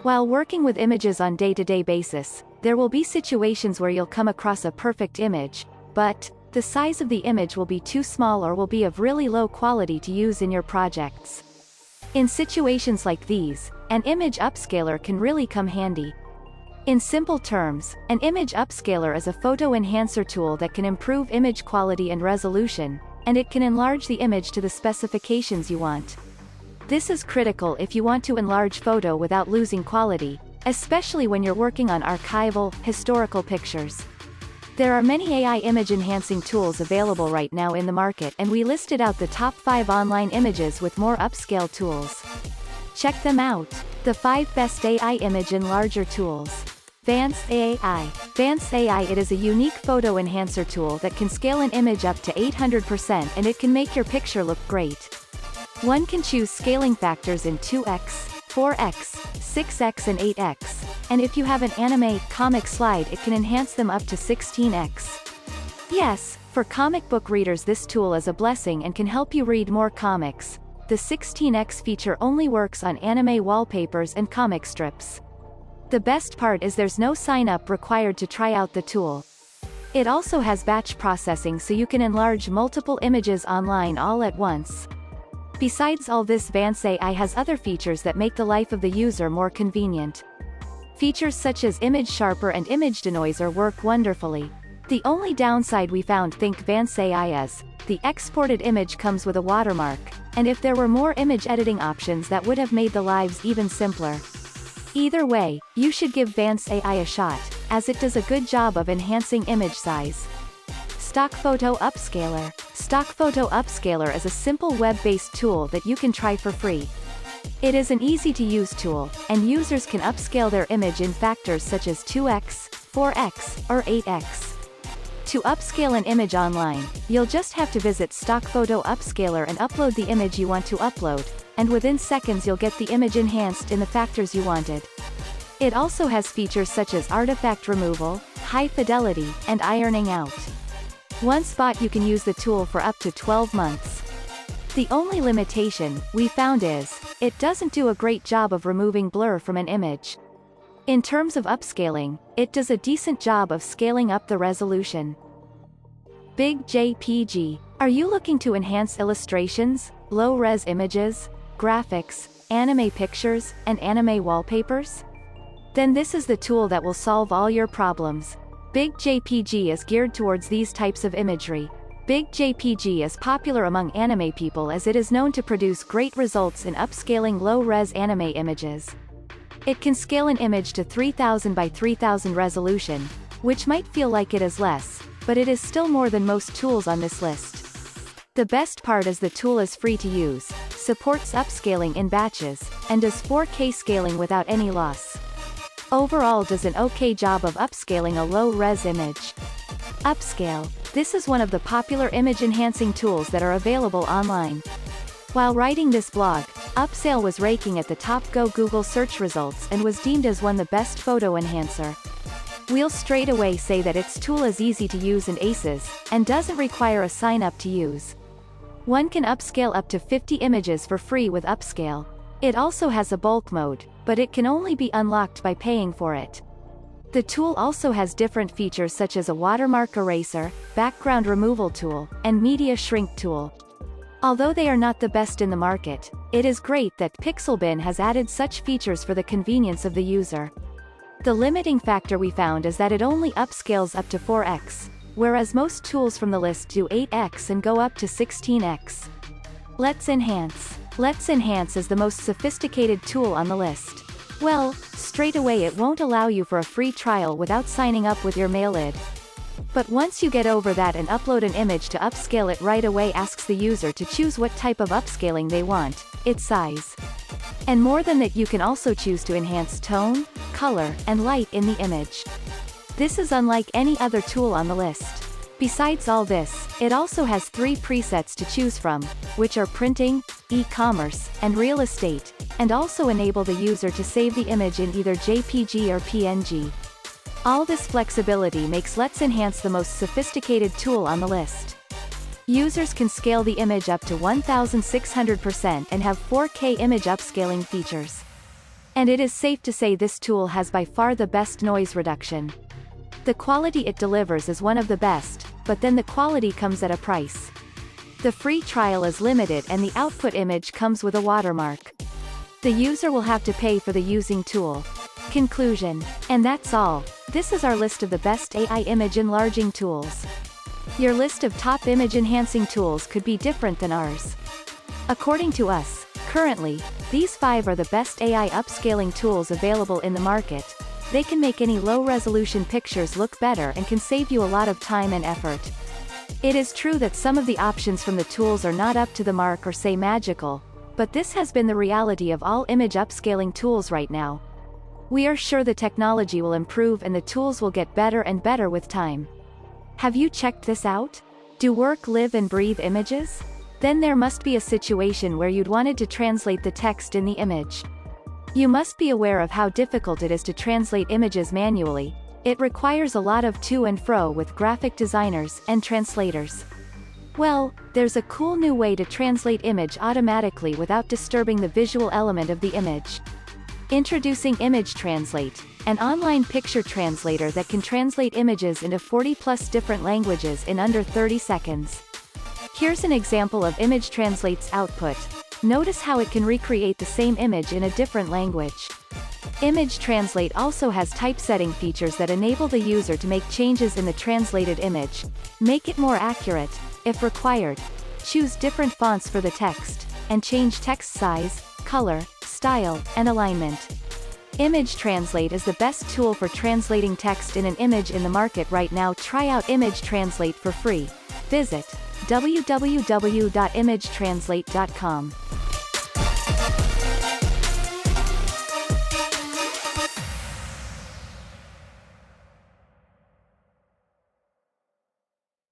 While working with images on day-to-day basis, there will be situations where you'll come across a perfect image, but the size of the image will be too small or will be of really low quality to use in your projects. In situations like these, an image upscaler can really come handy. In simple terms, an image upscaler is a photo enhancer tool that can improve image quality and resolution, and it can enlarge the image to the specifications you want. This is critical if you want to enlarge photo without losing quality, especially when you're working on archival, historical pictures. There are many AI image enhancing tools available right now in the market, and we listed out the top 5 online images with more upscale tools. Check them out. The 5 best AI image enlarger tools. Advanced AI. Advanced AI. It is a unique photo enhancer tool that can scale an image up to 800% and it can make your picture look great. One can choose scaling factors in 2x, 4x, 6x and 8x, and if you have an anime, comic slide it can enhance them up to 16x. Yes, for comic book readers this tool is a blessing and can help you read more comics. The 16x feature only works on anime wallpapers and comic strips. The best part is there's no sign-up required to try out the tool. It also has batch processing so you can enlarge multiple images online all at once. Besides all this, Advanced AI has other features that make the life of the user more convenient. Features such as image sharper and image denoiser work wonderfully. The only downside we found, think Advanced AI, is the exported image comes with a watermark, and if there were more image editing options that would have made the lives even simpler. Either way, you should give Advanced AI a shot, as it does a good job of enhancing image size. StockPhoto Upscaler. StockPhoto Upscaler is a simple web-based tool that you can try for free. It is an easy-to-use tool, and users can upscale their image in factors such as 2x, 4x, or 8x. To upscale an image online, you'll just have to visit StockPhoto Upscaler and upload the image you want to upload, and within seconds you'll get the image enhanced in the factors you wanted. It also has features such as artifact removal, high fidelity, and ironing out. Once bought, you can use the tool for up to 12 months. The only limitation we found is, it doesn't do a great job of removing blur from an image. In terms of upscaling, it does a decent job of scaling up the resolution. Big JPG. Are you looking to enhance illustrations, low-res images, graphics, anime pictures, and anime wallpapers? Then this is the tool that will solve all your problems. Big JPG is geared towards these types of imagery. Big JPG is popular among anime people as it is known to produce great results in upscaling low-res anime images. It can scale an image to 3000 by 3000 resolution, which might feel like it is less, but it is still more than most tools on this list. The best part is the tool is free to use, supports upscaling in batches, and does 4K scaling without any loss. Overall does an okay job of upscaling a low-res image. Upscale. This is one of the popular image-enhancing tools that are available online. While writing this blog, Upscale was ranking at the top Google search results and was deemed as one of the best photo enhancer. We'll straight away say that its tool is easy to use and aces, and doesn't require a sign-up to use. One can upscale up to 50 images for free with Upscale. It also has a bulk mode, but it can only be unlocked by paying for it. The tool also has different features such as a watermark eraser, background removal tool, and media shrink tool. Although they are not the best in the market, it is great that Pixelbin has added such features for the convenience of the user. The limiting factor we found is that it only upscales up to 4x, whereas most tools from the list do 8x and go up to 16x. Let's Enhance. Let's Enhance is the most sophisticated tool on the list. Well, straight away it won't allow you for a free trial without signing up with your mail ID. But once you get over that and upload an image to upscale, it right away asks the user to choose what type of upscaling they want, its size. And more than that, you can also choose to enhance tone, color, and light in the image. This is unlike any other tool on the list. Besides all this, it also has 3 presets to choose from, which are printing, e-commerce, and real estate, and also enable the user to save the image in either JPG or PNG. All this flexibility makes Let's Enhance the most sophisticated tool on the list. Users can scale the image up to 1600% and have 4K image upscaling features. And it is safe to say this tool has by far the best noise reduction. The quality it delivers is one of the best, but then the quality comes at a price. The free trial is limited and the output image comes with a watermark. The user will have to pay for the using tool. Conclusion. And that's all. This is our list of the best AI image enlarging tools. Your list of top image enhancing tools could be different than ours. According to us, currently, these 5 are the best AI upscaling tools available in the market. They can make any low-resolution pictures look better and can save you a lot of time and effort. It is true that some of the options from the tools are not up to the mark or say magical, but this has been the reality of all image upscaling tools right now. We are sure the technology will improve and the tools will get better and better with time. Have you checked this out? Do work live and breathe images? Then there must be a situation where you'd wanted to translate the text in the image. You must be aware of how difficult it is to translate images manually. It requires a lot of to and fro with graphic designers and translators. Well, there's a cool new way to translate image automatically without disturbing the visual element of the image. Introducing ImageTranslate, an online picture translator that can translate images into 40+ different languages in under 30 seconds. Here's an example of ImageTranslate's output. Notice how it can recreate the same image in a different language. ImageTranslate also has typesetting features that enable the user to make changes in the translated image, make it more accurate, if required, choose different fonts for the text, and change text size, color, style, and alignment. ImageTranslate is the best tool for translating text in an image in the market right now. Try out ImageTranslate for free. Visit www.imagetranslate.com.